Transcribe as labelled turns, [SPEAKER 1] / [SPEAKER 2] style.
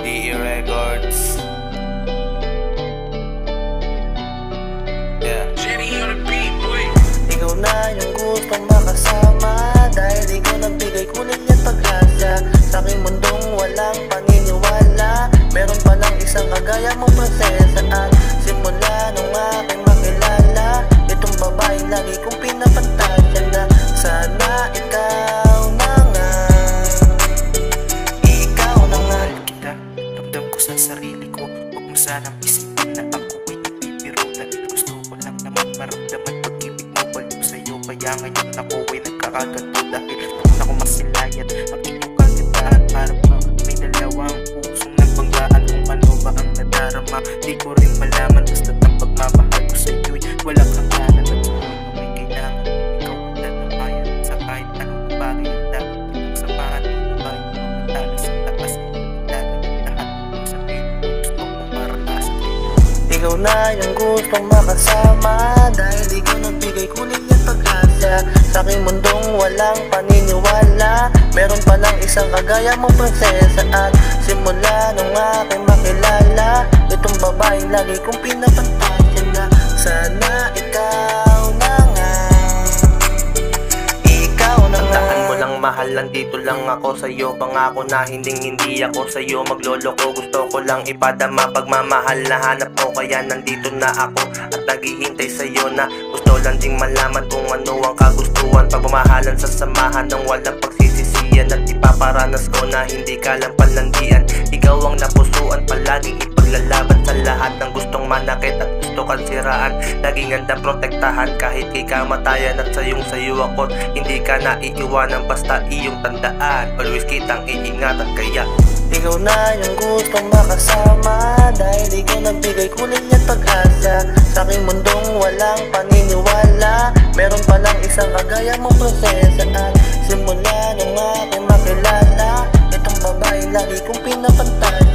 [SPEAKER 1] DE Records. Yeah.
[SPEAKER 2] Jenny on the beat, boy.
[SPEAKER 3] Ikaw na yung gustong makasama, dahil ikaw nagbigay kunin niyan pag-asa. Sa aking mundong walang paniniwala, meron palang isang kagaya mong prinsesaan. Simula nung aking makilala, itong babae lagi kong pinapantasya na. Sana ikaw na nga, ikaw na nga.
[SPEAKER 2] Kita, ramdam ko sa sarili ko, huwag mo sanang isipin na ako ay napipirutan. Gusto ko lang naman maramdaman pag-ibig mo baliw sa'yo. Kaya ngayon ako ay nagkakaganto, dahil doon ako masilayat ang iyong kagandahan. Parang may dalawang pusong nagbanggaan, kung ano ba ang nadarama. Di ko rin malaman, basta't ang pagmamahal ko sa'yo'y walang hangganan. At kung may kailangan, ikaw ang tatamayan sa kahit anong bagay ang dapat itong samahan. Bago mamatalas ang takas, ilagan ang lahat ng sabihin mo gusto kong maranasan.
[SPEAKER 3] Ikaw na yung gustong makasama, dahil ikaw nagbigay kunin niyan pag-asa. Sa aking mundong walang paniniwala, meron palang isang kagaya mong prinsesaan. Simula nung aking makilala, itong babae lagi kong pinapantasya na. Sana ikaw na nga, ikaw na nga.
[SPEAKER 1] Tandaan mo lang mahal, nandito lang ako sa'yo. Pangako na hindi ako sa'yo magloloko. Gusto ko lang ipadama pagmamahal na hanap mo, kaya nandito na ako at naghihintay sa'yo na gusto lang ding malaman kung ano ang kagustuhan. Pagmamahalan sa samahan ng walang pagsisisiyan, at ipaparanas ko na hindi ka lang palandian. Ikaw ang napusuan, palaging ipaglalaban sa lahat ng gustong manakit at gusto kang siraan. Laging handang protektahan kahit kay kamatayan, at sayo ako, hindi ka na iiwanan, basta iyong tandaan. Always kitang iingatan, kaya
[SPEAKER 3] ikaw na yung gustong makasama, dahil ikaw nagbigay kunin niyan pag-asa. Sa aking mundong walang paniniwala, meron palang isang kagaya mong prinsesaan. Simula nung aking makilala, itong babae lagi kong pinapantasya